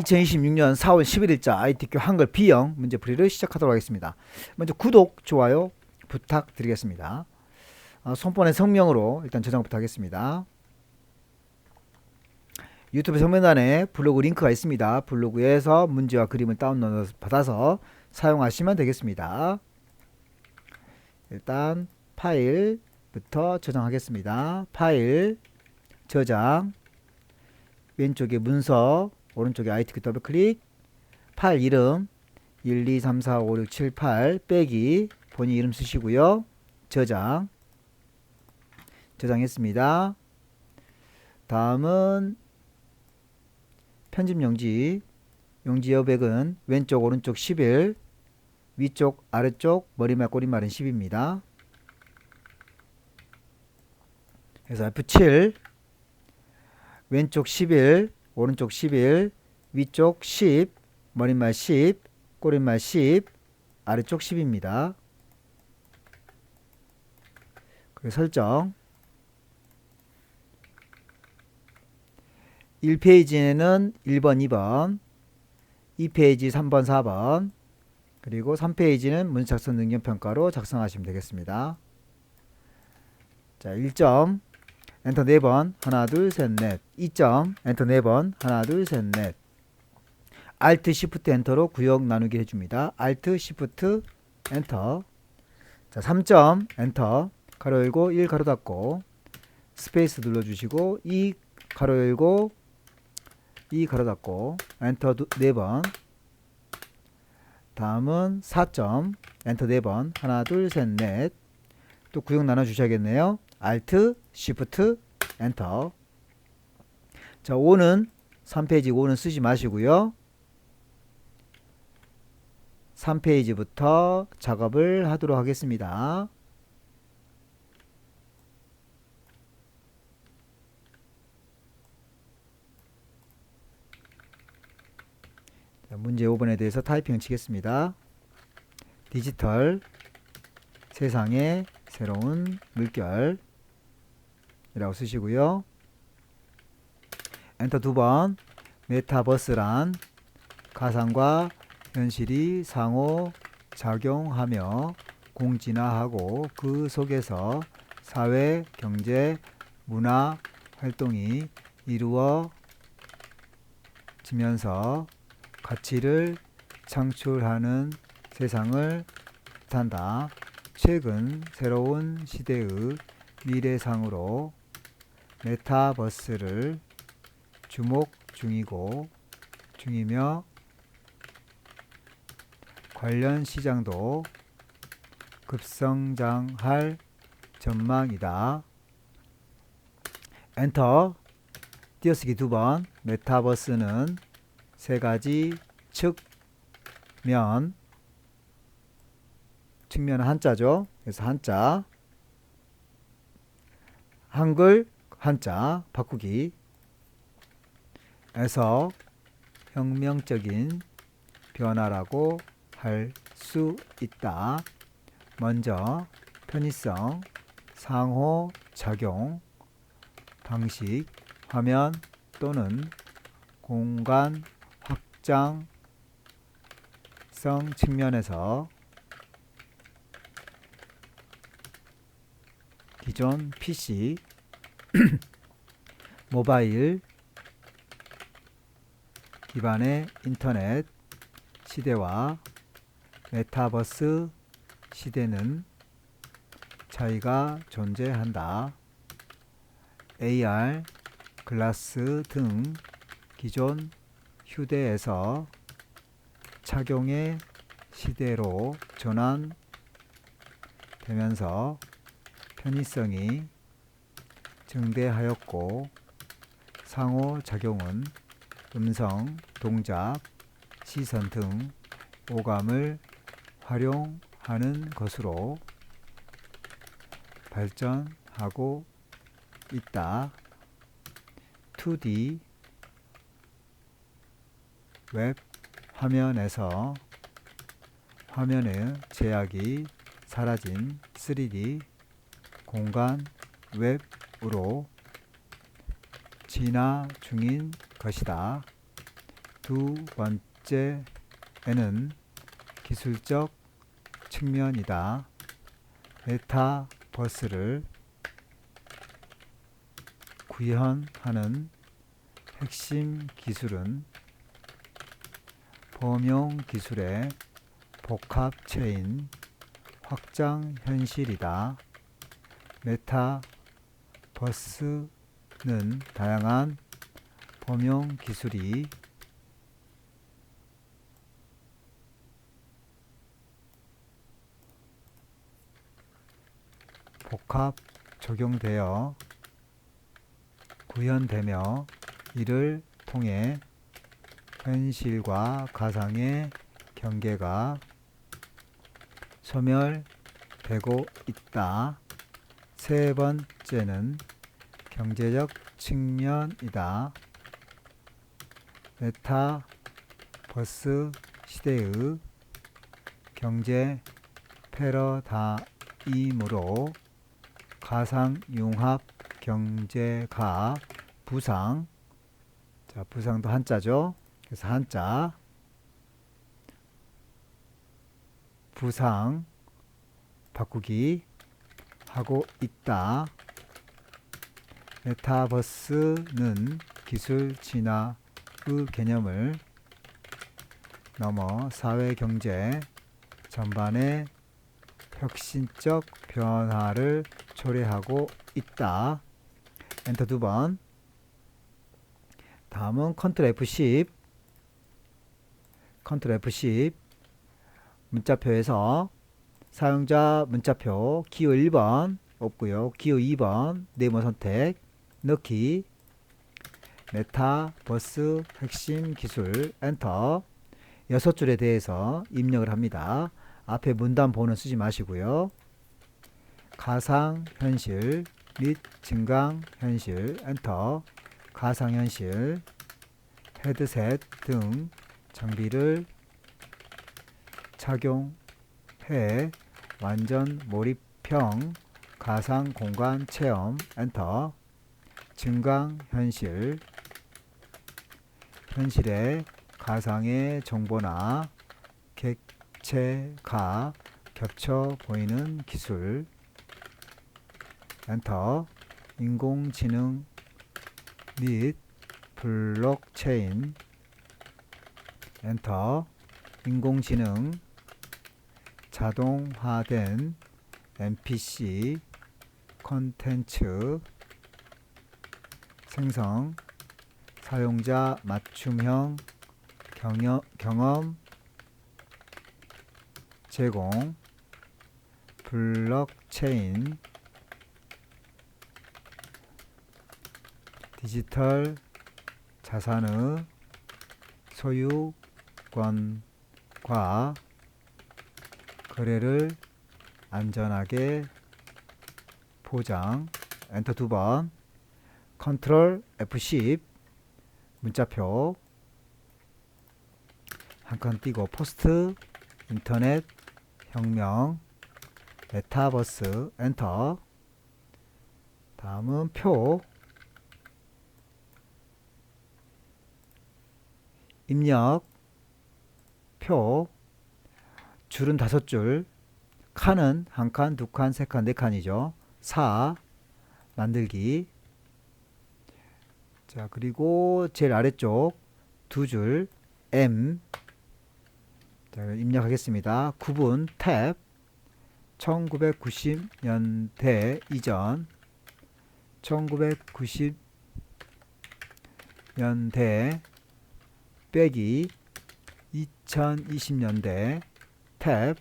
2026년 4월 11일자 ITQ 한글 B형 문제풀이를 시작하도록 하겠습니다. 먼저 구독, 좋아요 부탁드리겠습니다. 손번의 성명으로 일단 저장부터 하겠습니다. 유튜브 설명란에 블로그 링크가 있습니다. 블로그에서 문제와 그림을 다운로드 받아서 사용하시면 되겠습니다. 일단 파일부터 저장하겠습니다. 파일, 저장, 왼쪽에 문서, 오른쪽에 ITQ 더블클릭, 파일 이름 1, 2, 3, 4, 5, 6, 7, 8 빼기 본인 이름 쓰시고요. 저장했습니다. 다음은 편집 용지 여백은 왼쪽 오른쪽 11, 위쪽 아래쪽 머리말 꼬리말은 10입니다. 그래서 F7 왼쪽 11 오른쪽 11 위쪽 10 머리말 10 꼬리말 10 아래쪽 10입니다. 그리고 설정 1페이지에는 1번 2번 2페이지 3번 4번 그리고 3페이지는 문작성 능력평가로 작성하시면 되겠습니다. 자 1점 엔터 4번 하나 둘 셋 넷 2점 엔터 4번 하나 둘 셋 넷 Alt Shift 엔터로 구역 나누기 해줍니다. Alt Shift 엔터 자 3점 엔터 가로 열고 1 가로 닫고 스페이스 눌러주시고 2 가로 열고 2 가로 닫고 엔터 4번 다음은 4점 엔터 4번 하나 둘 셋 넷 또 구역 나눠 주셔야겠네요. Alt Shift 엔터 자 5는 3페이지 5는 쓰지 마시고요. 3페이지부터 작업을 하도록 하겠습니다. 자, 문제 5번에 대해서 타이핑 치겠습니다. 디지털 세상의 새로운 물결 이라고 쓰시고요. 엔터 2번 메타버스란 가상과 현실이 상호 작용하며 공진화하고 그 속에서 사회, 경제, 문화 활동이 이루어지면서 가치를 창출하는 세상을 뜻한다. 최근 새로운 시대의 미래상으로 메타버스를 주목 중이며 관련 시장도 급성장할 전망이다. 엔터 띄어쓰기 2번 메타버스는 세 가지 측면은 한자죠. 그래서 한자 한글 한자 바꾸기 에서 혁명적인 변화라고 할 수 있다. 먼저 편의성, 상호작용, 방식, 화면 또는 공간 확장성 측면에서 기존 PC, 모바일 기반의 인터넷 시대와 메타버스 시대는 차이가 존재한다. AR, 글라스 등 기존 휴대에서 착용의 시대로 전환되면서 편의성이 증대하였고 상호작용은 음성, 동작, 시선 등 오감을 활용하는 것으로 발전하고 있다. 2D 웹 화면에서 화면의 제약이 사라진 3D 공간 웹으로 진화 중인 것이다. 두 번째는 기술적 측면이다. 메타버스를 구현하는 핵심 기술은 범용 기술의 복합체인 확장 현실이다. 메타버스는 다양한 범용 기술이 복합 적용되어 구현되며 이를 통해 현실과 가상의 경계가 소멸되고 있다. 세 번째는 경제적 측면이다. 메타버스 시대의 경제 패러다임으로 가상융합 경제가 부상, 자, 부상도 한자죠. 그래서 한자 부상 바꾸기 하고 있다. 메타버스는 기술 진화의 개념을 넘어 사회 경제 전반의 혁신적 변화를 초래하고 있다. 엔터 두 번. 다음은 컨트롤 F10. 컨트롤 F10. 문자표에서 사용자 문자표 기호 1번 없고요. 기호 2번 네모 선택 넣기. 메타버스 핵심 기술 엔터. 6줄에 대해서 입력을 합니다. 앞에 문단 번호 쓰지 마시고요. 가상현실 및 증강현실 엔터. 가상현실 헤드셋 등 장비를 착용해 완전 몰입형 가상 공간 체험 엔터. 증강현실 현실의 가상의 정보나 객체가 겹쳐 보이는 기술 엔터. 인공지능 및 블록체인 엔터. 인공지능 자동화된 NPC 콘텐츠 생성 사용자 맞춤형 경험 제공 블록체인 디지털 자산의 소유권과 거래를 안전하게 보장 엔터 두 번. 컨트롤 F10 문자표 한 칸 띄고 포스트 인터넷 혁명 메타버스 엔터. 다음은 표 입력 표 줄은 5줄 칸은 1칸, 2칸, 3칸, 4칸이죠. 4 만들기. 자, 그리고 제일 아래쪽 2줄 M. 자, 입력하겠습니다. 구분 탭 1990년대 이전 1990년대 빼기 2020년대 탭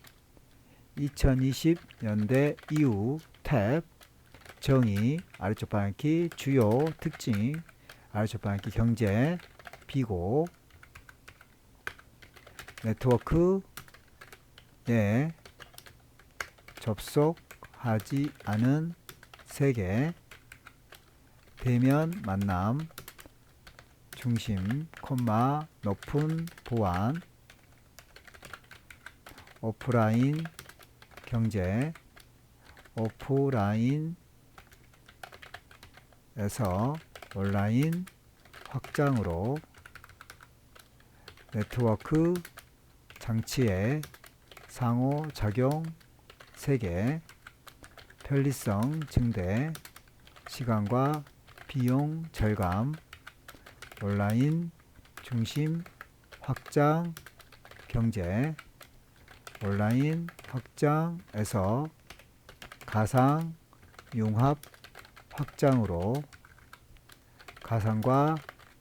2020년대 이후 탭 정의 아래쪽 방향키 주요 특징 아래쪽 방향키 경제 비고 네트워크에 접속하지 않은 세계 대면 만남 중심 콤마 높은 보안 오프라인 경제 오프라인에서 온라인 확장으로 네트워크 장치의 상호작용 세계, 편리성 증대, 시간과 비용 절감, 온라인 중심 확장 경제, 온라인 확장에서 가상 융합 확장으로 가상과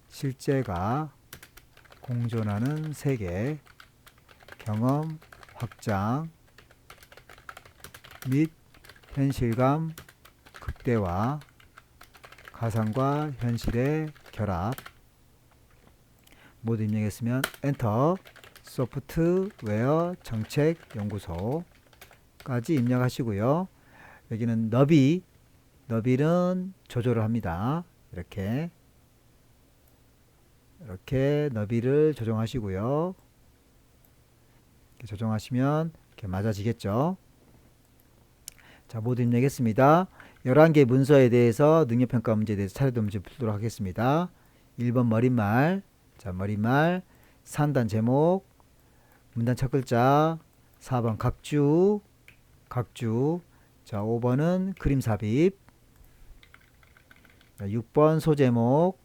실제가 공존하는 세계, 경험 확장 및 현실감 극대화, 가상과 현실의 결합. 모두 입력했으면 엔터. 소프트웨어 정책 연구소까지 입력하시고요. 여기는 너비는 조절을 합니다. 이렇게 너비를 조정하시고요. 이렇게 조정하시면 이렇게 맞아지겠죠. 자, 모두 입력했습니다. 11개 문서에 대해서 능력평가 문제에 대해서 차례도 문제 풀도록 하겠습니다. 1번 머릿말. 자, 머릿말. 산단 제목. 문단 첫 글자. 4번 각주. 자, 5번은 그림 삽입. 자, 6번 소제목.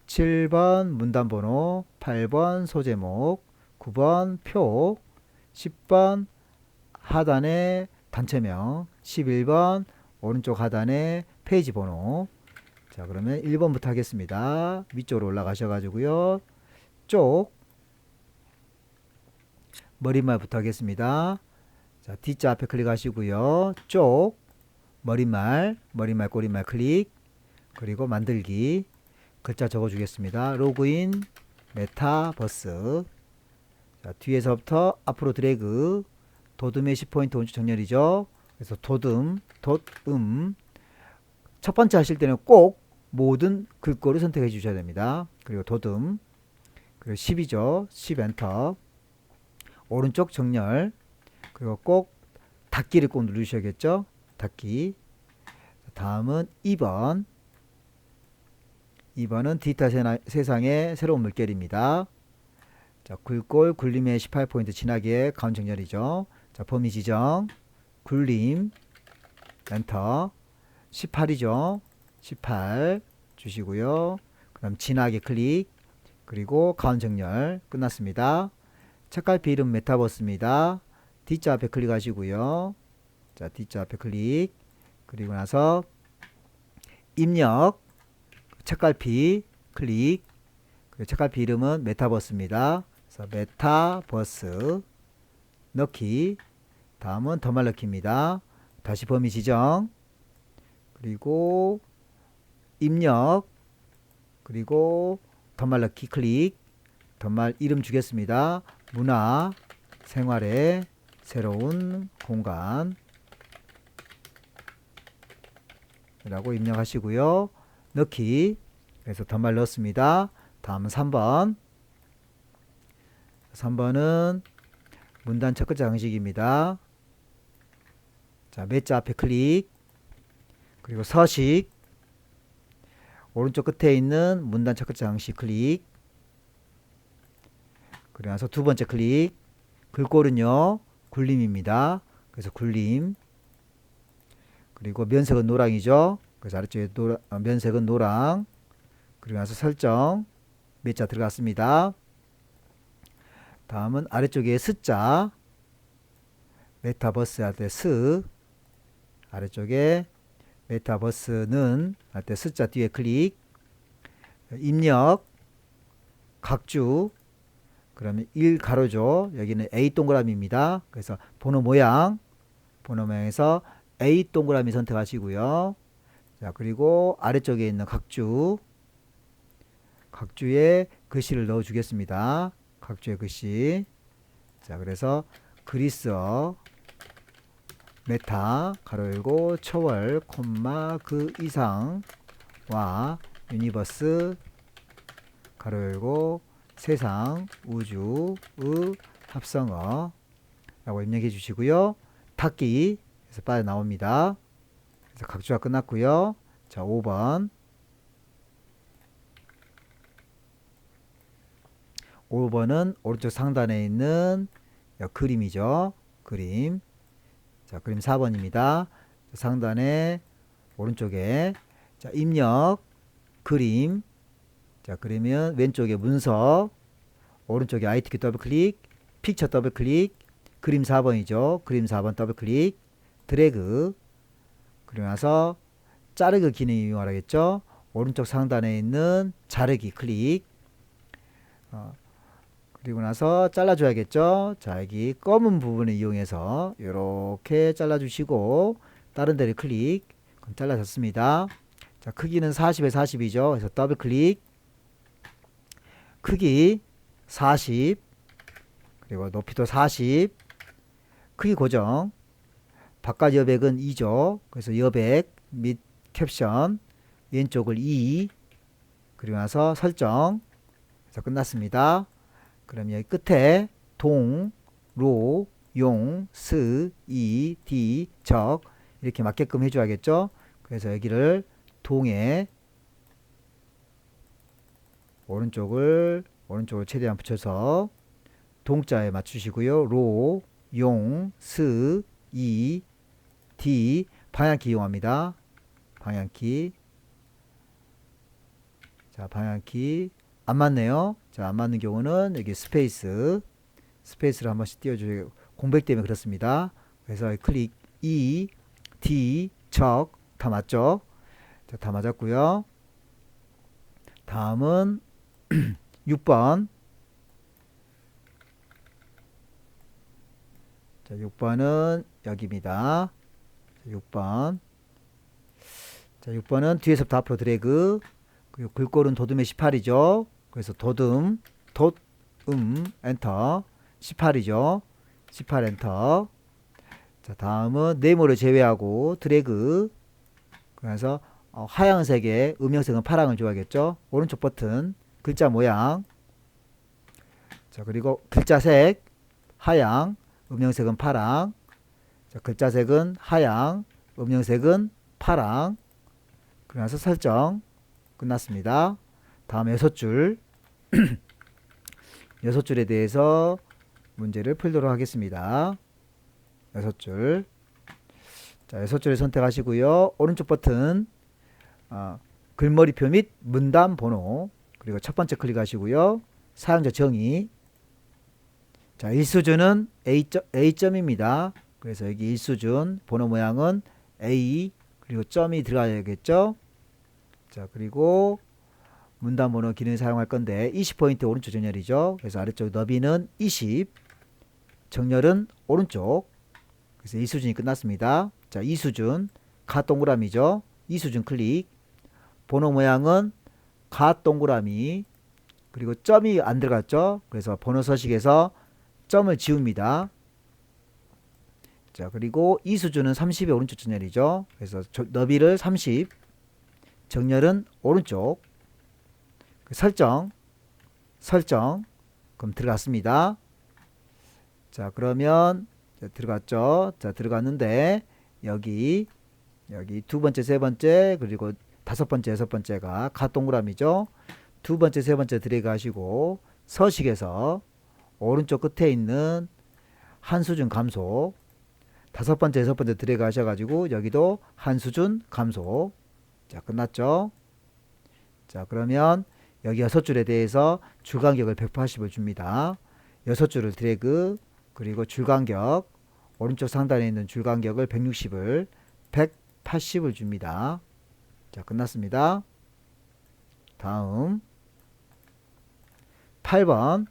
7번 문단 번호. 8번 소제목. 9번 표. 10번 하단에 단체명. 11번 오른쪽 하단에 페이지 번호. 자, 그러면 1번부터 하겠습니다. 위쪽으로 올라가셔가지고요. 쪽 머릿말부터 하겠습니다. 자, D자 앞에 클릭하시고요. 쪽 머릿말 꼬릿말 클릭. 그리고 만들기. 글자 적어주겠습니다. 로그인 메타버스. 자, 뒤에서부터 앞으로 드래그. 도듬의 10포인트 오른쪽 정렬이죠. 그래서 도듬 첫 번째 하실 때는 꼭 모든 글꼴을 선택해 주셔야 됩니다. 그리고 도듬. 그리고 10이죠. 10 엔터. 오른쪽 정렬. 그리고 꼭 닫기를 꼭 누르셔야겠죠. 닫기. 다음은 2번. 2번은 디지털 세상의 새로운 물결입니다. 자, 글꼴 굴림의 18포인트 지나기의 가운 정렬이죠. 자, 범위 지정. 굴림. 엔터. 18이죠. 18 주시고요. 그 다음 진하게 클릭. 그리고 가운 정렬. 끝났습니다. 책갈피 이름 메타버스입니다. D자 앞에 클릭하시고요. 자, D자 앞에 클릭. 그리고 나서 입력. 책갈피 클릭. 그리고 책갈피 이름은 메타버스입니다. 그래서 메타버스 넣기. 다음은 더말 넣기입니다. 다시 범위 지정. 그리고 입력. 그리고 더말 넣기 클릭. 더말 이름 주겠습니다. 문화 생활의 새로운 공간 라고 입력하시고요. 넣기. 그래서 더말 넣었습니다. 다음은 3번. 3번은 문단 첫 글자 형식입니다. 자, 몇자 앞에 클릭. 그리고 서식. 오른쪽 끝에 있는 문단 첫 글자 형식 클릭. 그리고 나서 두 번째 클릭. 글꼴은요, 굴림입니다. 그래서 굴림. 그리고 면색은 노랑이죠. 그래서 아래쪽에 면색은 노랑. 그리고 나서 설정. 몇 자 들어갔습니다. 다음은 아래쪽에 스자. 메타버스 할 때 스. 아래쪽에 메타버스는 할 때 스자 뒤에 클릭. 입력. 각주. 그러면 1 가로죠. 여기는 A 동그라미입니다. 그래서 번호 모양에서 A 동그라미 선택하시고요. 자, 그리고 아래쪽에 있는 각주에 글씨를 넣어 주겠습니다. 각주의 글씨. 자, 그래서 그리스어 메타 가로 열고 초월 콤마 그 이상와 유니버스 가로 열고 세상 우주의 합성어 라고 입력해 주시고요. 닫기 해서 빠져나옵니다. 그래서 각주가 끝났고요. 자, 5번 5번은 오른쪽 상단에 있는 그림이죠. 그림. 자, 그림 4번입니다. 상단에 오른쪽에 자, 입력 그림. 자, 그러면 왼쪽에 문서, 오른쪽에 IT키 더블 클릭, 픽처 더블 클릭, 그림 4번이죠. 그림 4번 더블 클릭, 드래그. 그리고 나서 자르기 기능 이용하겠죠. 오른쪽 상단에 있는 자르기 클릭. 그리고 나서 잘라줘야겠죠. 자, 여기 검은 부분을 이용해서 이렇게 잘라주시고 다른 데를 클릭. 그럼 잘라졌습니다. 자, 크기는 40에 40이죠. 그래서 더블 클릭. 크기 40. 그리고 높이도 40. 크기 고정. 바깥 여백은 2죠. 그래서 여백 및 캡션 왼쪽을 2. 그리고 나서 설정. 그래서 끝났습니다. 그럼 여기 끝에 동, 로, 용, 스, 이, 디, 적 이렇게 맞게끔 해줘야겠죠. 그래서 여기를 동에 오른쪽을 최대한 붙여서 동자에 맞추시고요. 로, 용, 스, 이, 디 방향키 이용합니다. 방향키. 자, 방향키 안 맞네요. 자, 안 맞는 경우는 여기 스페이스를 한 번씩 띄워주세요. 공백 때문에 그렇습니다. 그래서 클릭 E, D, 적 다 맞죠? 자, 다 맞았고요. 다음은 6번. 자, 6번은 여기입니다. 6번. 자, 6번은 뒤에서부터 앞으로 드래그. 그리고 글꼴은 도둠의 18이죠. 그래서 도둠, 엔터. 18이죠. 18 엔터. 자, 다음은 네모를 제외하고 드래그. 그래서 하얀색에 음영색은 파랑을 줘야겠죠. 오른쪽 버튼 글자 모양. 자, 그리고 글자색 하양, 음영색은 파랑. 자, 글자색은 하양, 음영색은 파랑. 그래서 설정 끝났습니다. 다음 6줄 6줄에 대해서 문제를 풀도록 하겠습니다. 6줄. 자, 6줄을 선택하시고요. 오른쪽 버튼 글머리표 및 문단 번호. 그리고 첫 번째 클릭하시고요. 사용자 정의. 자, 1수준은 A점입니다. 그래서 여기 1수준 번호 모양은 A 그리고 점이 들어가야겠죠. 자, 그리고 문단 번호 기능 사용할 건데 20포인트 오른쪽 정렬이죠. 그래서 아래쪽 너비는 20, 정렬은 오른쪽. 그래서 2수준이 끝났습니다. 자, 2수준 가 동그라미죠. 2수준 클릭. 번호 모양은 가 동그라미. 그리고 점이 안 들어갔죠. 그래서 번호 서식에서 점을 지웁니다. 자, 그리고 2수준은 30의 오른쪽 정렬이죠. 그래서 너비를 30, 정렬은 오른쪽. 설정. 그럼 들어갔습니다. 자, 그러면 들어갔죠. 자, 들어갔는데 여기 두 번째, 세 번째, 그리고 다섯 번째, 여섯 번째가 가 동그라미죠. 두 번째, 세 번째 드래그 하시고 서식에서 오른쪽 끝에 있는 한 수준 감소. 다섯 번째, 여섯 번째 드래그 하셔가지고 여기도 한 수준 감소. 자, 끝났죠. 자, 그러면 여기 6줄에 대해서 줄간격을 180을 줍니다. 6줄을 드래그. 그리고 줄간격 오른쪽 상단에 있는 줄간격을 160을 180을 줍니다. 자, 끝났습니다. 다음 8번.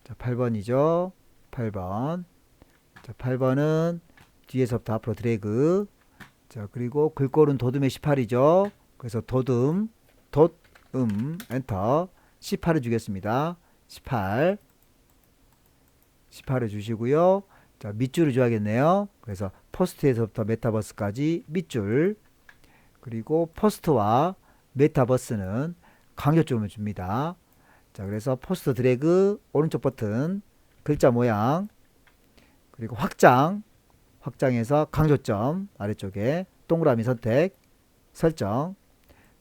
자, 8번이죠. 8번. 자, 8번은 뒤에서부터 앞으로 드래그. 자, 그리고 글꼴은 도둠의 18이죠. 그래서 도둠, 엔터. 18을 주겠습니다. 18을 주시고요. 자, 밑줄을 줘야겠네요. 그래서 포스트에서부터 메타버스까지 밑줄. 그리고 포스트와 메타버스는 간격점을 줍니다. 자, 그래서 포스트 드래그 오른쪽 버튼 글자 모양. 그리고 확장에서 강조점 아래쪽에 동그라미 선택 설정.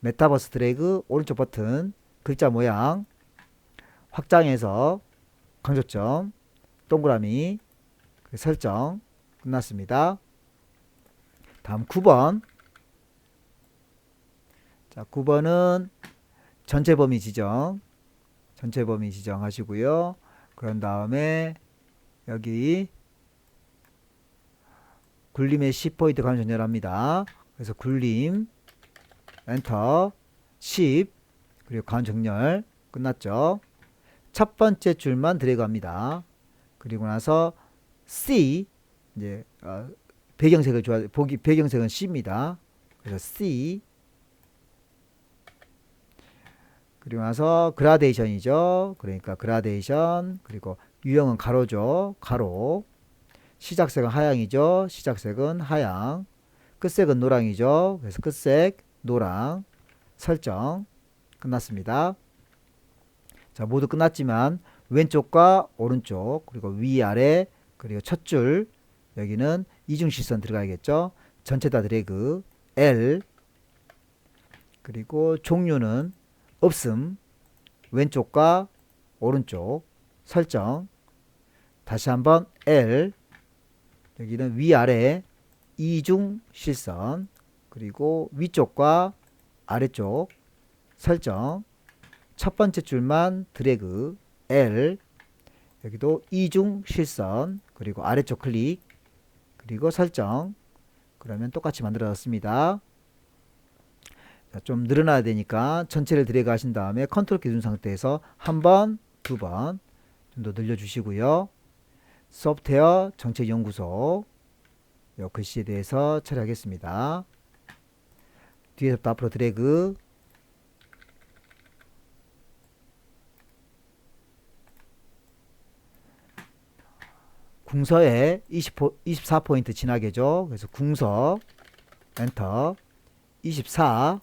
메타버스 드래그 오른쪽 버튼 글자 모양 확장해서 강조점 동그라미 설정 끝났습니다. 다음 9번. 자, 9번은 전체 범위 지정. 전체 범위 지정하시고요. 그런 다음에 여기 굴림의 10포인트 가면 전열합니다. 그래서 굴림 엔터 10 그리고 가운 정렬 끝났죠. 첫 번째 줄만 드래그 합니다. 그리고 나서 C 이제 배경색을 배경색은 C입니다. 그래서 C 그리고 나서 그라데이션이죠. 그러니까 그라데이션 그리고 유형은 가로죠. 가로 시작색은 하향이죠. 시작색은 하향 끝색은 노랑이죠. 그래서 끝색 노랑 설정 끝났습니다. 자, 모두 끝났지만 왼쪽과 오른쪽 그리고 위아래 그리고 첫 줄 여기는 이중 시선 들어가야겠죠. 전체 다 드래그 L 그리고 종류는 없음 왼쪽과 오른쪽 설정 다시 한번 L 여기는 위아래 이중 실선 그리고 위쪽과 아래쪽 설정 첫 번째 줄만 드래그 L 여기도 이중 실선 그리고 아래쪽 클릭 그리고 설정 그러면 똑같이 만들어졌습니다. 좀 늘어나야 되니까 전체를 드래그 하신 다음에 컨트롤 키 누른 상태에서 한 번, 두 번 정도 늘려주시고요. 소프트웨어 정책연구소 이 글씨에 대해서 처리하겠습니다. 뒤에서부터 앞으로 드래그 궁서에 24포인트 진하게죠. 그래서 궁서 엔터 24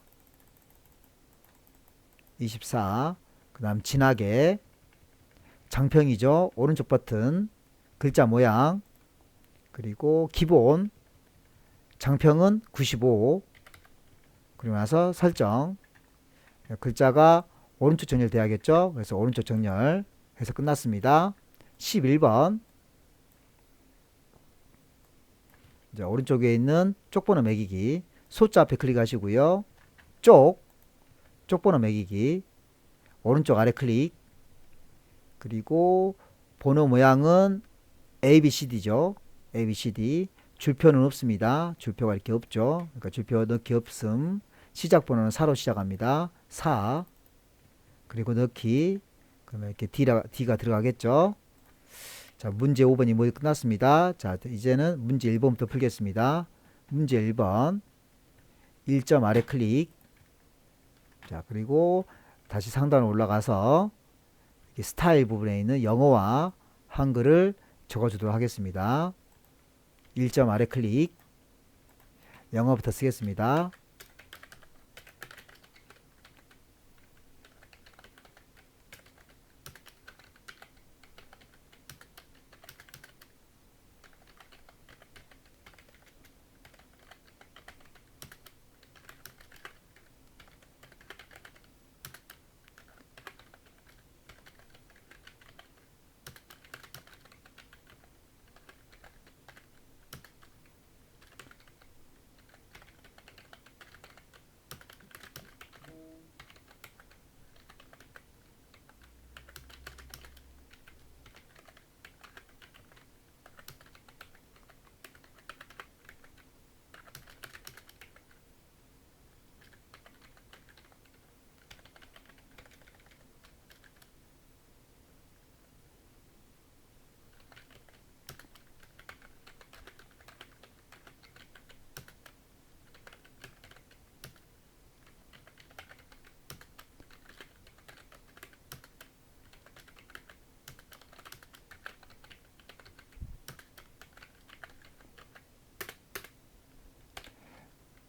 그 다음 진하게 장평이죠. 오른쪽 버튼 글자 모양 그리고 기본 장평은 95 그리고 나서 설정 글자가 오른쪽 정렬 돼야겠죠. 그래서 오른쪽 정렬 해서 끝났습니다. 11번 이제 오른쪽에 있는 쪽번호 매기기 소자 앞에 클릭하시고요. 쪽번호 매기기 오른쪽 아래 클릭 그리고 번호 모양은 ABCD죠. ABCD 줄표는 없습니다. 줄표가 이렇게 없죠. 그러니까 줄표 넣기 없음. 시작 번호는 4로 시작합니다. 4 그리고 넣기 그러면 이렇게 D가 들어가겠죠. 자, 문제 5번이 모두 끝났습니다. 자, 이제는 문제 1번부터 풀겠습니다. 문제 1번 1점 아래 클릭 자, 그리고 다시 상단으로 올라가서 스타일 부분에 있는 영어와 한글을 적어주도록 하겠습니다. 1점 아래 클릭 영어부터 쓰겠습니다.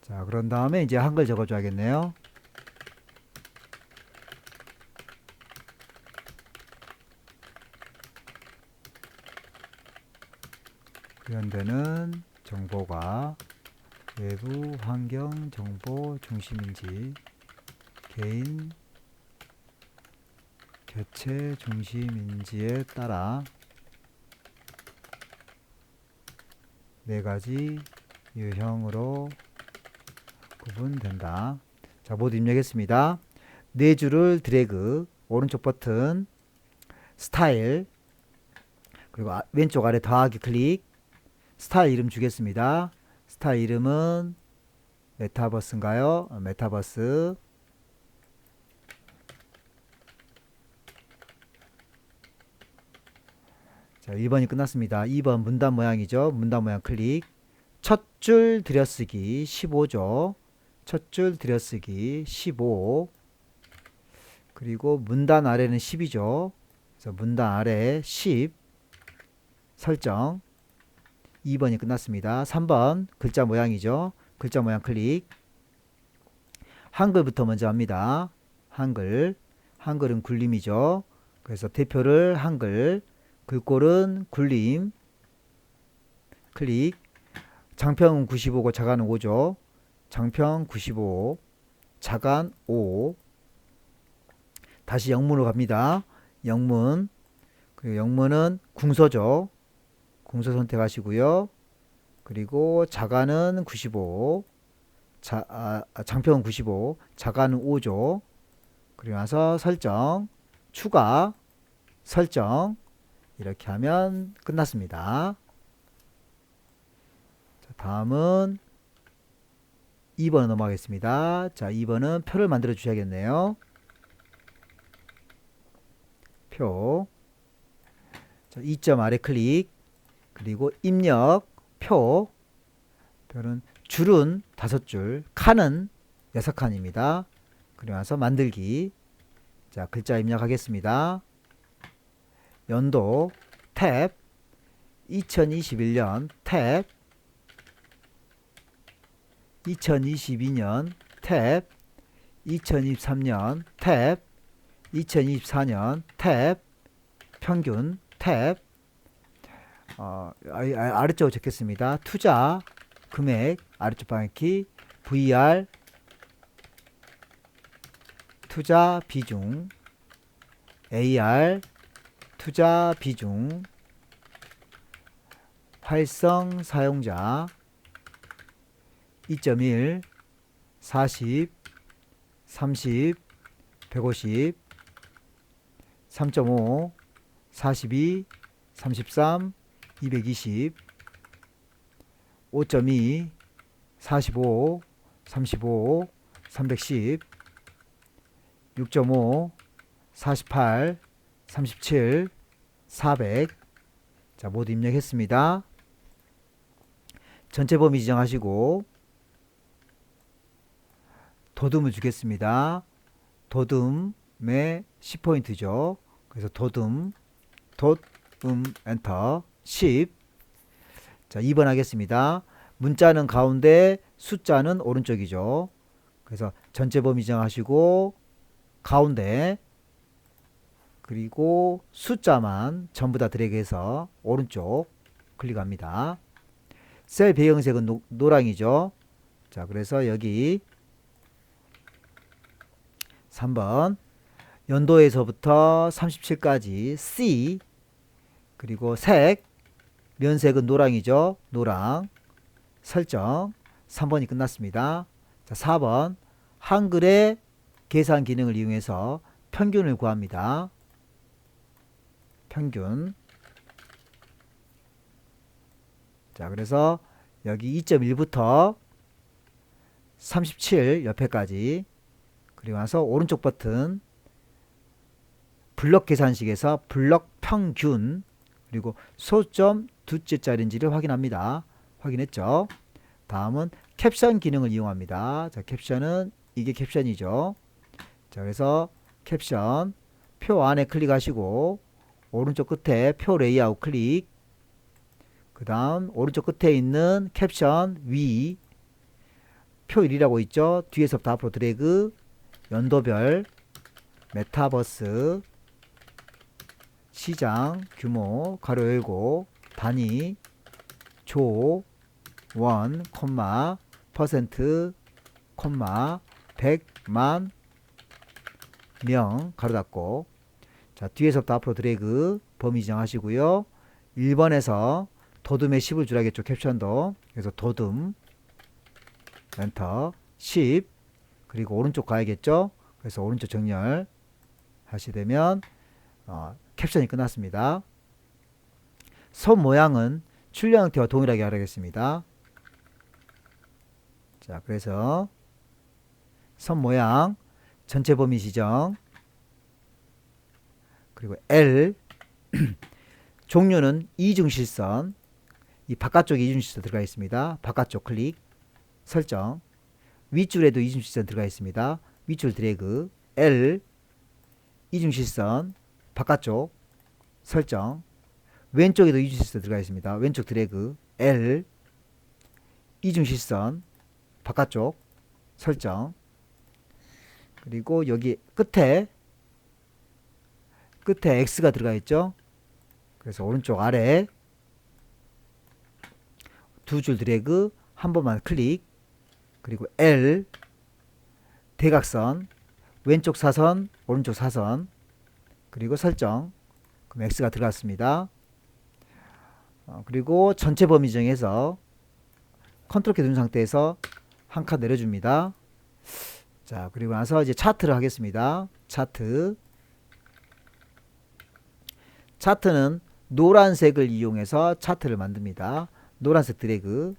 자, 그런 다음에 이제 한글 적어줘야겠네요. 구현되는 정보가 외부 환경 정보 중심인지 개인 개체 중심인지에 따라 네 가지 유형으로 구분된다. 자, 모두 입력했습니다. 네 줄을 드래그, 오른쪽 버튼, 스타일, 그리고 왼쪽 아래 더하기 클릭, 스타일 이름 주겠습니다. 스타일 이름은 메타버스인가요? 메타버스. 자, 1번이 끝났습니다. 2번 문단 모양이죠. 문단 모양 클릭. 첫 줄 들여쓰기 15죠. 첫 줄 들여쓰기 15. 그리고 문단 아래는 10이죠. 그래서 문단 아래 10 설정. 2번이 끝났습니다. 3번 글자 모양이죠. 글자 모양 클릭. 한글부터 먼저 합니다. 한글. 한글은 굴림이죠. 그래서 대표를 한글, 글꼴은 굴림. 클릭. 장평은 95고 자간은 5죠. 장평 95, 자간 5. 다시 영문으로 갑니다. 영문. 그리고 영문은 궁서죠. 궁서 선택하시고요. 그리고 자간은 95, 장평은 95, 자간은 5죠. 그리고 나서 설정, 추가, 설정. 이렇게 하면 끝났습니다. 자, 다음은 2번 넘어가겠습니다. 자, 2번은 표를 만들어 주셔야겠네요. 표. 자, 2점 아래 클릭. 그리고 입력, 표. 표는 줄은 5줄, 칸은 6칸입니다. 그리고 나서 만들기. 자, 글자 입력하겠습니다. 연도, 탭. 2021년, 탭. 2022년, 탭. 2023년, 탭. 2024년, 탭. 평균, 탭. 아래쪽으로 적겠습니다. 투자, 금액, 아래쪽 방향키, VR, 투자 비중, AR, 투자 비중, 활성 사용자, 2.1, 40, 30, 150, 3.5, 42, 33, 220, 5.2, 45, 35, 310, 6.5, 48, 37, 400. 자, 모두 입력했습니다. 전체 범위 지정하시고 도둠을 주겠습니다. 도둠의 10포인트죠. 그래서 도둠, 엔터, 10. 자, 2번 하겠습니다. 문자는 가운데, 숫자는 오른쪽이죠. 그래서 전체 범위 지정하시고 가운데, 그리고 숫자만 전부 다 드래그해서 오른쪽 클릭합니다. 셀 배경색은 노랑이죠. 자, 그래서 여기 3번 연도에서부터 37까지 C, 그리고 색, 면색은 노랑이죠. 노랑. 설정. 3번이 끝났습니다. 자, 4번 한글의 계산 기능을 이용해서 평균을 구합니다. 평균. 자, 그래서 여기 2.1부터 37 옆에까지, 그리고 나서 오른쪽 버튼 블럭 계산식에서 블럭 평균, 그리고 소점 두째 짜리인지를 확인합니다. 확인했죠? 다음은 캡션 기능을 이용합니다. 자, 캡션은 이게 캡션이죠. 자, 그래서 캡션 표 안에 클릭하시고 오른쪽 끝에 표 레이아웃 클릭, 그 다음 오른쪽 끝에 있는 캡션 위 표 1이라고 있죠. 뒤에서부터 앞으로 드래그, 연도별, 메타버스, 시장, 규모, 가로 열고, 단위, 조, 원, 콤마, 퍼센트, 콤마, 100만, 명 가로 닫고. 자, 뒤에서부터 앞으로 드래그 범위 지정하시고요. 1번에서 도둠에 10을 주라겠죠. 캡션도. 그래서 도둠 엔터 10. 그리고 오른쪽 가야겠죠. 그래서 오른쪽 정렬 하시되면 캡션이 끝났습니다. 손 모양은 출력 형태와 동일하게 하겠습니다. 자, 그래서 손 모양 전체 범위 지정, 그리고 L 종류는 이중실선, 이 바깥쪽에 이중실선 들어가 있습니다. 바깥쪽 클릭 설정. 윗줄에도 이중실선 들어가 있습니다. 윗줄 드래그 L 이중실선 바깥쪽 설정. 왼쪽에도 이중실선 들어가 있습니다. 왼쪽 드래그 L 이중실선 바깥쪽 설정. 그리고 여기 끝에 X가 들어가 있죠. 그래서 오른쪽 아래 두 줄 드래그 한 번만 클릭. 그리고 L 대각선 왼쪽 사선 오른쪽 사선 그리고 설정. 그럼 X가 들어갔습니다. 그리고 전체 범위 정해서 컨트롤 키 누른 상태에서 한 칸 내려줍니다. 자, 그리고 나서 이제 차트를 하겠습니다. 차트는 노란색을 이용해서 차트를 만듭니다. 노란색 드래그.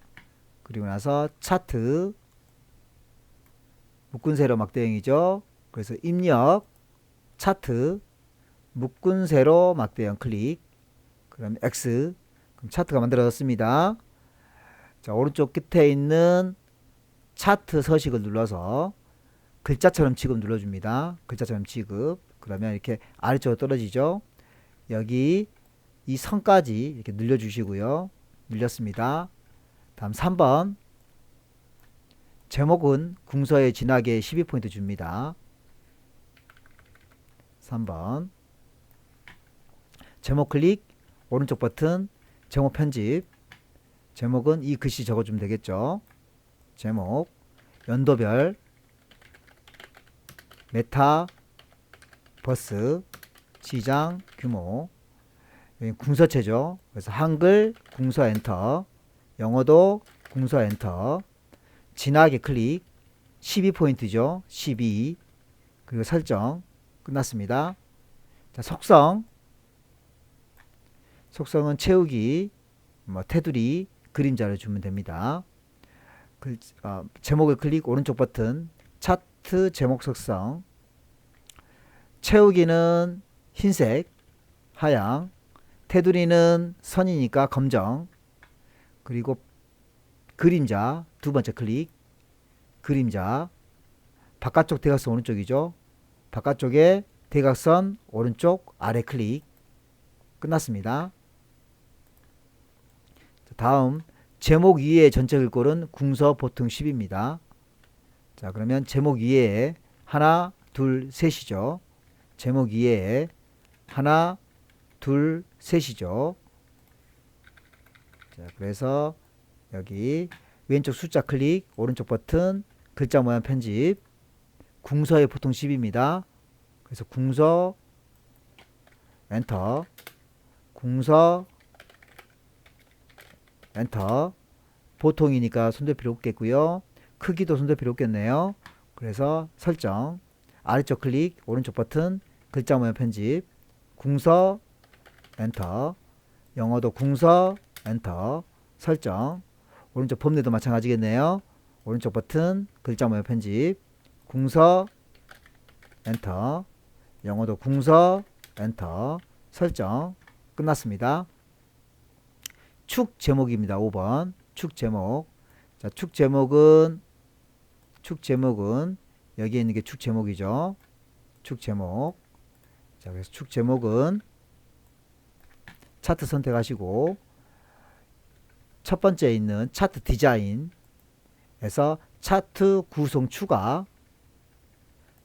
그리고 나서 차트 묶은 세로 막대형이죠. 그래서 입력 차트 묶은 세로 막대형 클릭. 그럼 X. 그럼 차트가 만들어졌습니다. 자, 오른쪽 끝에 있는 차트 서식을 눌러서 글자처럼 취급 눌러줍니다. 글자처럼 취급. 그러면 이렇게 아래쪽으로 떨어지죠. 여기 이 선까지 이렇게 늘려주시고요. 늘렸습니다. 다음 3번. 제목은 궁서에 진하게 12포인트 줍니다. 3번. 제목 클릭, 오른쪽 버튼, 제목 편집. 제목은 이 글씨 적어주면 되겠죠. 제목, 연도별, 메타, 버스, 시장, 규모. 여기 궁서체죠. 그래서 한글, 궁서 엔터, 영어도 궁서 엔터, 진하게 클릭, 12포인트죠. 12. 그리고 설정. 끝났습니다. 자, 속성은 채우기, 테두리, 그림자를 주면 됩니다. 제목을 클릭, 오른쪽 버튼, 차트 제목 속성. 채우기는 흰색, 하양, 테두리는 선이니까 검정. 그리고 그림자 두 번째 클릭, 그림자 바깥쪽 대각선 오른쪽이죠. 바깥쪽에 대각선 오른쪽 아래 클릭. 끝났습니다. 다음 제목 위에 전체 글꼴은 궁서 보통 10입니다. 자, 그러면 제목 위에 하나 둘 셋이죠. 제목 위에 하나 둘 셋이죠. 자, 그래서 여기 왼쪽 숫자 클릭, 오른쪽 버튼, 글자 모양 편집. 궁서에 보통 10입니다. 그래서 궁서 엔터, 궁서 엔터. 보통이니까 손댈 필요 없겠고요. 크기도 손댈 필요 없겠네요. 그래서 설정, 아래쪽 클릭, 오른쪽 버튼, 글자 모양 편집. 궁서 엔터, 영어도 궁서 엔터, 설정. 오른쪽 범례도 마찬가지겠네요. 오른쪽 버튼, 글자 모양 편집. 궁서 엔터, 영어도 궁서 엔터, 설정. 끝났습니다. 축 제목입니다. 5번 축 제목. 자, 축 제목은 여기에 있는 게 축 제목이죠. 축 제목. 자, 그래서 축 제목은 차트 선택하시고 첫 번째에 있는 차트 디자인에서 차트 구성 추가,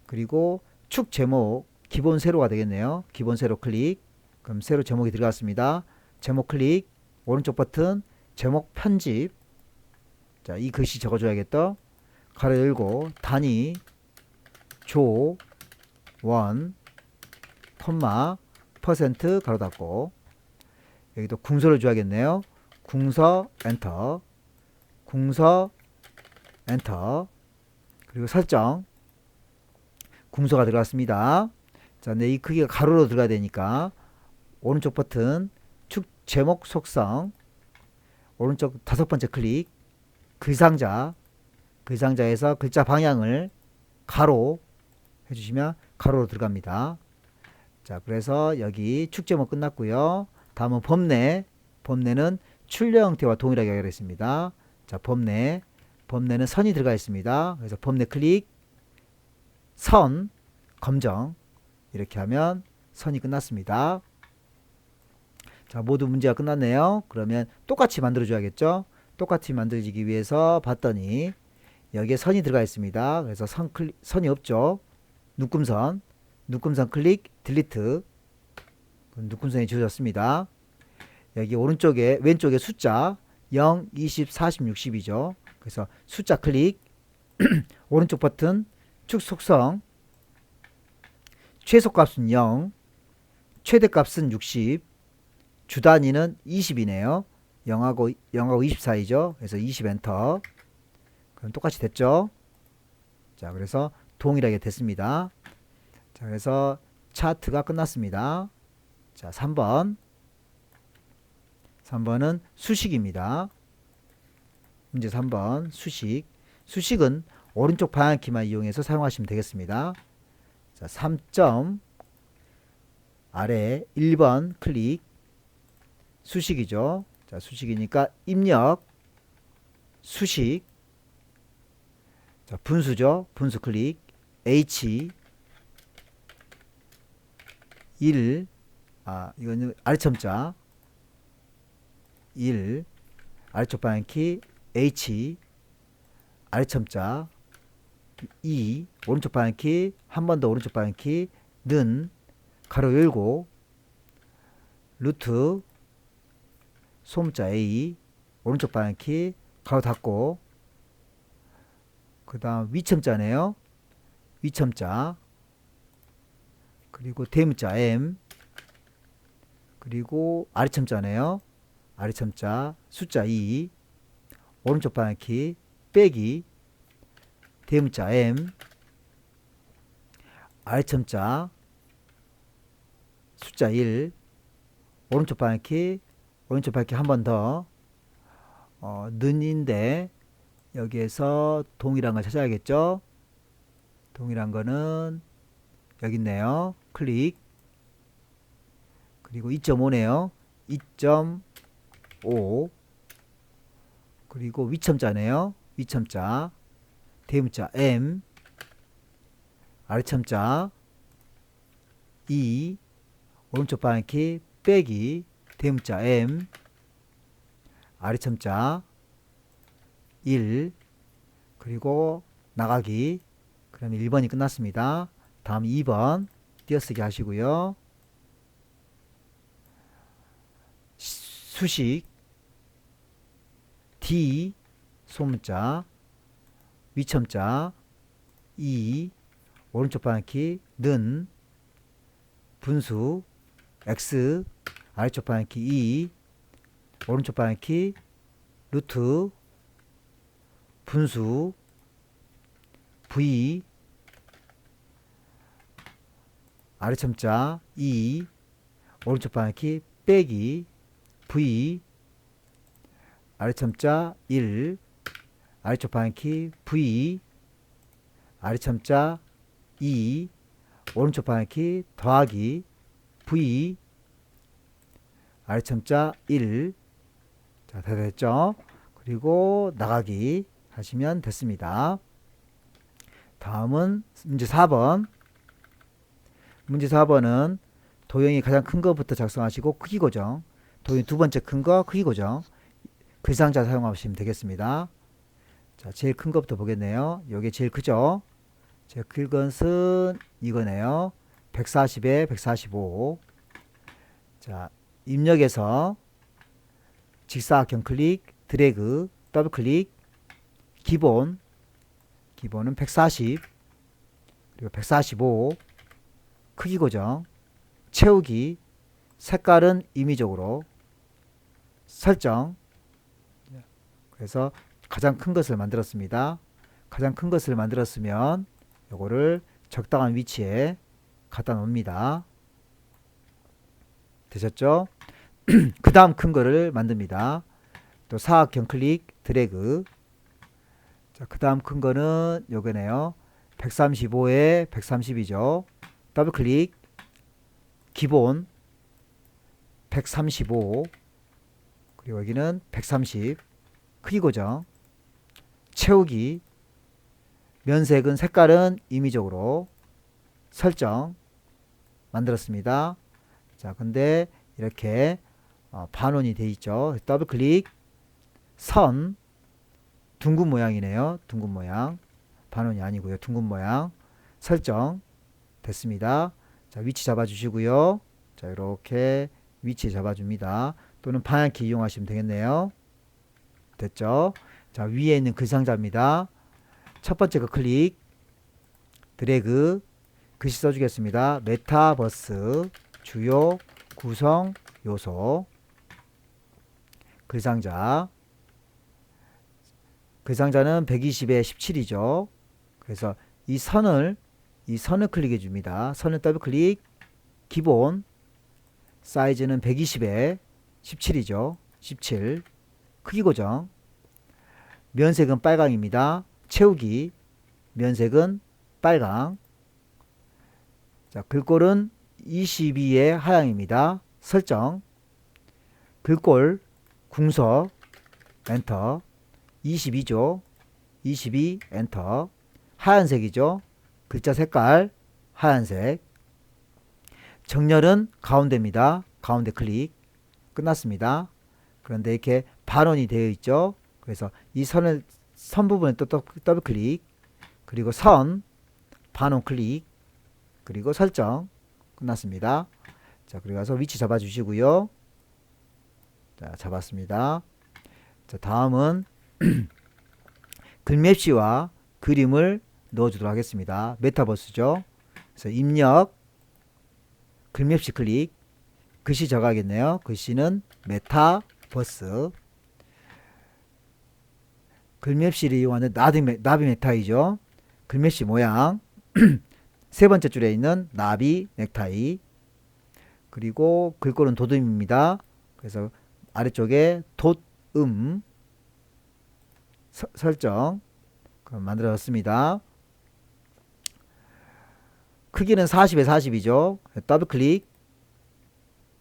그리고 축 제목 기본 세로가 되겠네요. 기본 세로 클릭. 그럼 세로 제목이 들어갔습니다. 제목 클릭, 오른쪽 버튼, 제목 편집. 자, 이 글씨 적어줘야겠다. 가로 열고 단위 조 원, 콤마, 퍼센트, 가로 닫고. 여기도 궁서를 줘야겠네요. 궁서, 엔터. 궁서, 엔터. 그리고 설정. 궁서가 들어갔습니다. 자, 근데 이 크기가 가로로 들어가야 되니까 오른쪽 버튼 축 제목 속성 오른쪽 5번째 클릭 글상자에서 글자 방향을 가로 해주시면 가로로 들어갑니다. 자, 그래서 여기 축 제목 끝났고요. 다음은 범례는 출력 형태와 동일하게 하기로 했습니다. 자, 범례는 선이 들어가 있습니다. 그래서 범례 클릭 선 검정 이렇게 하면 선이 끝났습니다. 자, 모두 문제가 끝났네요. 그러면 똑같이 만들어 줘야겠죠. 똑같이 만들어지기 위해서 봤더니 여기에 선이 들어가 있습니다. 그래서 선이 없죠. 묶음선 클릭 딜리트. 묶음선이 지워졌습니다. 여기 왼쪽에 숫자 0, 20, 40, 60이죠. 그래서 숫자 클릭 오른쪽 버튼 축 속성 최소값은 0, 최대값은 60, 주단위는 20이네요. 0하고 20 사이죠. 그래서 20 엔터. 그럼 똑같이 됐죠. 자, 그래서 동일하게 됐습니다. 자, 그래서 차트가 끝났습니다. 자, 3번은 수식입니다. 문제 3번 수식은 오른쪽 방향키만 이용해서 사용하시면 되겠습니다. 자, 3점 아래 1번 클릭 수식이죠. 자, 수식이니까 입력 수식. 자, 분수죠. 분수 클릭 H 1 이거는 아래첨자 1 아래쪽 방향키 H 아래첨자 2 오른쪽 방향키 한 번 더 오른쪽 방향키 는 가로 열고 루트 소문자 A 오른쪽 방향키 가로 닫고 그 다음 위첨자네요. 위첨자 그리고 대문자 M 그리고 아래첨자네요. 아래첨자 숫자 2 오른쪽 방향키 빼기 대문자 M 아래첨자 숫자 1 오른쪽 방향키 한 번 더 는인데 여기에서 동일한 걸 찾아야겠죠. 동일한 거는 여기 있네요. 클릭 그리고 2.5네요. 2.5 그리고 위첨자네요. 위첨자 대문자 M 아래첨자 2 오른쪽 방향키 빼기 대문자 M 아래첨자 1 그리고 나가기. 그러면 1번이 끝났습니다. 다음 2번 띄어쓰기 하시고요. 수식 D 소문자 위첨자 2 오른쪽 방향키 는 분수 X 아래쪽 방향키 2 오른쪽 방향키 루트 분수 V 아래첨자 2 오른쪽 방향키 빼기 V 아래첨자 1 아래쪽 방향키 V 아래첨자 2 오른쪽 방향키 더하기 V 아래첨자 1. 자, 다 됐죠? 그리고 나가기 하시면 됐습니다. 다음은 문제 4번. 문제 4번은 도형이 가장 큰 것부터 작성하시고 크기 고정. 도형 두 번째 큰 거 크기 고정. 글상자 사용하시면 되겠습니다. 자, 제일 큰 것부터 보겠네요. 요게 제일 크죠? 제일 큰 것은 이거네요. 140에 145. 자, 입력에서 직사각형 클릭, 드래그, 더블 클릭, 기본은 140, 그리고 145, 크기 고정, 채우기, 색깔은 임의적으로 설정. 그래서 가장 큰 것을 만들었습니다. 가장 큰 것을 만들었으면 요거를 적당한 위치에 갖다 놓습니다. 되셨죠? 그 다음 큰 거를 만듭니다. 또 사각형 클릭 드래그. 자, 그 다음 큰 거는 요거네요. 135에 130이죠. 더블 클릭, 기본 135, 그리고 여기는 130, 크기 고정, 채우기, 면색은 색깔은 임의적으로 설정 만들었습니다. 자, 근데 이렇게 반원이 돼 있죠. 더블 클릭, 선, 둥근 모양이네요. 둥근 모양. 반원이 아니고요. 둥근 모양. 설정 됐습니다. 자, 위치 잡아 주시고요. 자, 이렇게 위치 잡아 줍니다. 또는 방향키 이용하시면 되겠네요. 됐죠? 자, 위에 있는 글상자입니다. 첫 번째 거 클릭, 드래그, 글씨 써주겠습니다. 메타버스 주요 구성 요소. 글상자. 글상자는 120에 17이죠. 그래서 이 선을 클릭해 줍니다. 선을 더블 클릭, 기본, 사이즈는 120에 17이죠. 17, 크기 고정, 면색은 빨강입니다. 채우기, 면색은 빨강. 자, 글꼴은 22의 하향입니다. 설정, 글꼴, 궁서, 엔터, 22죠. 22, 엔터. 하얀색이죠. 글자 색깔, 하얀색. 정렬은 가운데입니다. 가운데 클릭. 끝났습니다. 그런데 이렇게 반원이 되어 있죠. 그래서 이 선 부분에 또 더블 클릭, 그리고 선, 반원 클릭, 그리고 설정. 끝났습니다. 자, 그리고 가서 위치 잡아 주시고요. 자, 잡았습니다. 자, 다음은 글맵시와 그림을 넣어주도록 하겠습니다. 메타버스죠. 그래서 입력, 글맵시 클릭, 글씨 적어야겠네요. 글씨는 메타버스. 글맵시를 이용하는 나비 넥타이죠. 글맵시 모양. 세 번째 줄에 있는 나비 넥타이. 그리고 글꼴은 도듬입니다. 그래서 아래쪽에 돛음 설정 만들어졌습니다. 크기는 40에 40이죠. 더블 클릭,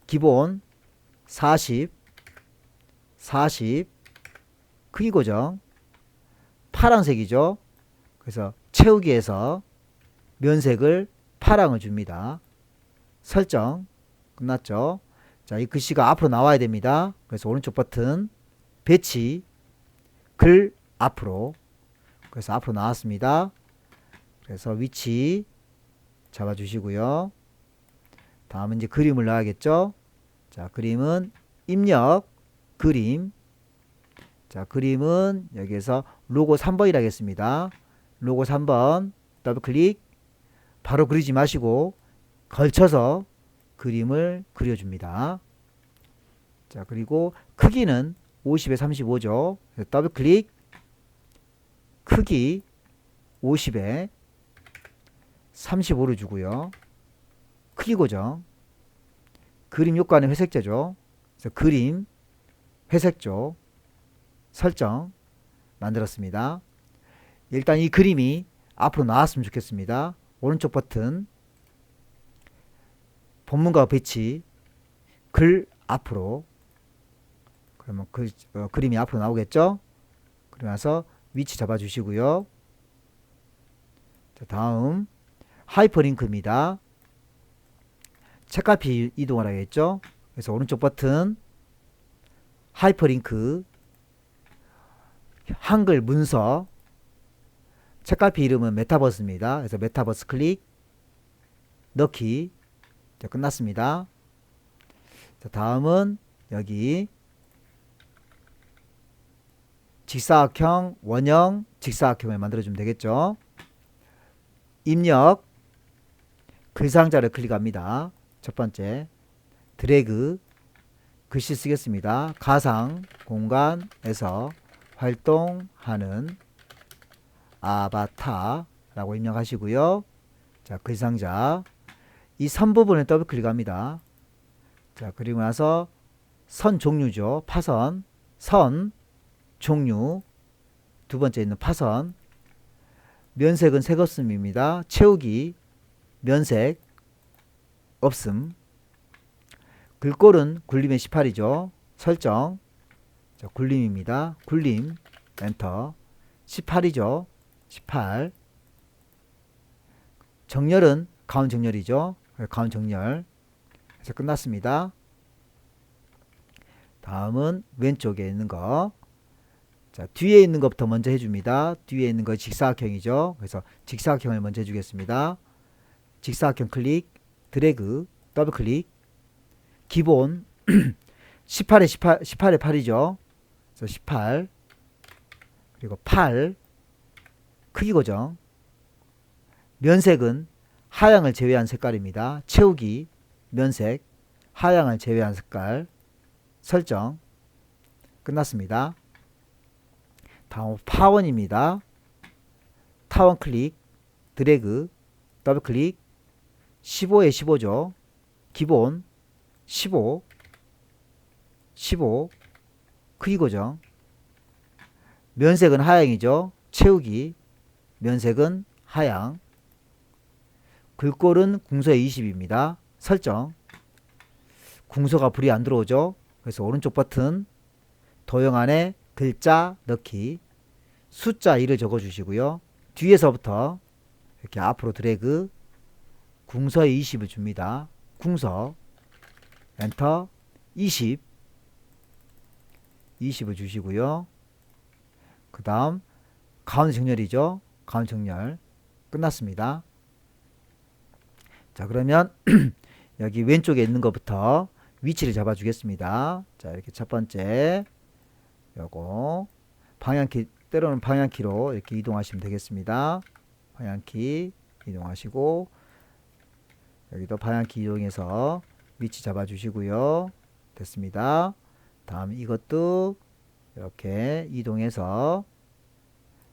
기본 40, 40, 크기 고정, 파란색이죠. 그래서 채우기에서 면색을 파랑을 줍니다. 설정 끝났죠. 자, 이 글씨가 앞으로 나와야 됩니다. 그래서 오른쪽 버튼 배치, 글 앞으로. 그래서 앞으로 나왔습니다. 그래서 위치 잡아 주시고요. 다음은 이제 그림을 넣어야겠죠. 자, 그림은 입력, 그림. 자, 그림은 여기에서 로고 3번이라 하겠습니다. 로고 3번 더블 클릭. 바로 그리지 마시고 걸쳐서 그림을 그려줍니다. 자, 그리고 크기는 50에 35죠. 더블 클릭, 크기 50에 35를 주고요. 크기 고정, 그림 효과는 회색제죠. 그래서 그림 회색조 설정 만들었습니다. 일단 이 그림이 앞으로 나왔으면 좋겠습니다. 오른쪽 버튼 본문과 배치, 글 앞으로. 그러면 그림이 앞으로 나오겠죠. 그러면서 위치 잡아 주시고요. 자, 다음 하이퍼링크입니다. 책갈피 이동을 하겠죠. 그래서 오른쪽 버튼 하이퍼링크, 한글 문서. 책갈피 이름은 메타버스입니다. 그래서 메타버스 클릭, 넣기. 자, 끝났습니다. 자, 다음은 여기 직사각형, 원형, 직사각형을 만들어주면 되겠죠. 입력, 글상자를 클릭합니다. 첫 번째 드래그 글씨 쓰겠습니다. 가상 공간에서 활동하는 아바타라고 입력하시고요. 자, 글상자 이 선 부분에 더블 클릭합니다. 자, 그리고 나서 선 종류죠. 파선, 선, 종류 두 번째 있는 파선 면색은 색없음입니다. 채우기 면색 없음 글꼴은 굴림의 18이죠. 설정 자, 굴림입니다. 굴림 엔터 18이죠. 18 정렬은 가운 정렬이죠. 가운 정렬 해서 끝났습니다. 다음은 왼쪽에 있는 거 자, 뒤에 있는 것부터 먼저 해줍니다. 뒤에 있는 거 직사각형이죠. 그래서 직사각형을 먼저 해주겠습니다. 직사각형 클릭, 드래그, 더블 클릭, 기본 18에 8이죠. 그래서 18 그리고 8 크기 고정 면색은 하향을 제외한 색깔입니다. 채우기 면색 하향을 제외한 색깔 설정 끝났습니다. 다음 파원입니다. 타원 클릭 드래그 더블 클릭 15에 15죠. 기본 15 크기 고정 면색은 하향이죠. 채우기 면색은 하향 글꼴은 궁서에 20입니다. 설정 궁서가 불이 안 들어오죠. 그래서 오른쪽 버튼 도형 안에 글자 넣기 숫자 1을 적어 주시고요. 뒤에서부터 이렇게 앞으로 드래그 궁서에 20을 줍니다. 궁서 엔터 20을 주시고요. 그 다음 가운데 정렬이죠. 가운데 정렬 끝났습니다. 자, 그러면 여기 왼쪽에 있는 것부터 위치를 잡아 주겠습니다. 자, 이렇게 첫 번째 요거 방향키 때로는 방향키로 이렇게 이동하시면 되겠습니다. 방향키 이동하시고 여기도 방향키 이용해서 위치 잡아 주시고요. 됐습니다. 다음 이것도 이렇게 이동해서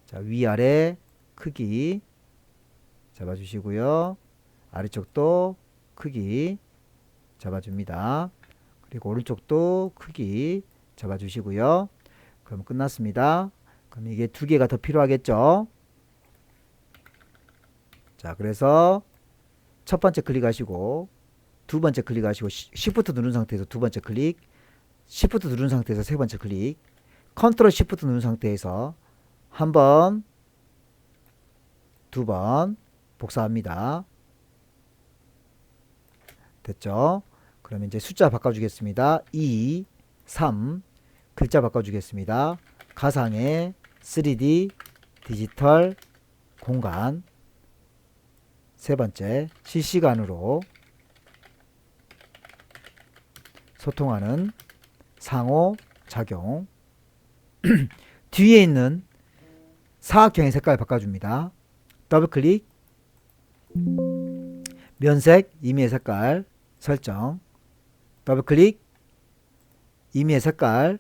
자, 위아래 크기 잡아 주시고요. 아래쪽도 크기 잡아 줍니다. 그리고 오른쪽도 크기 잡아 주시고요. 그럼 끝났습니다. 그럼 이게 두 개가 더 필요하겠죠. 자, 그래서 첫 번째 클릭하시고 두 번째 클릭하시고 Shift 누른 상태에서 두 번째 클릭 Shift 누른 상태에서 세 번째 클릭 컨트롤 Shift 누른 상태에서 한 번, 두 번 복사합니다. 됐죠? 그러면 이제 숫자 바꿔주겠습니다. 2, 3 글자 바꿔주겠습니다. 가상의 3D 디지털 공간 세 번째 실시간으로 소통하는 상호작용 뒤에 있는 사각형의 색깔 바꿔줍니다. 더블클릭 면색 임의의 색깔 설정 더블클릭 임의의 색깔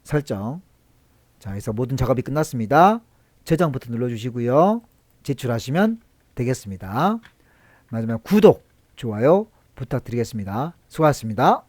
설정 자, 해서 모든 작업이 끝났습니다. 저장 버튼 눌러주시고요. 제출하시면 되겠습니다. 마지막 구독, 좋아요 부탁드리겠습니다. 수고하셨습니다.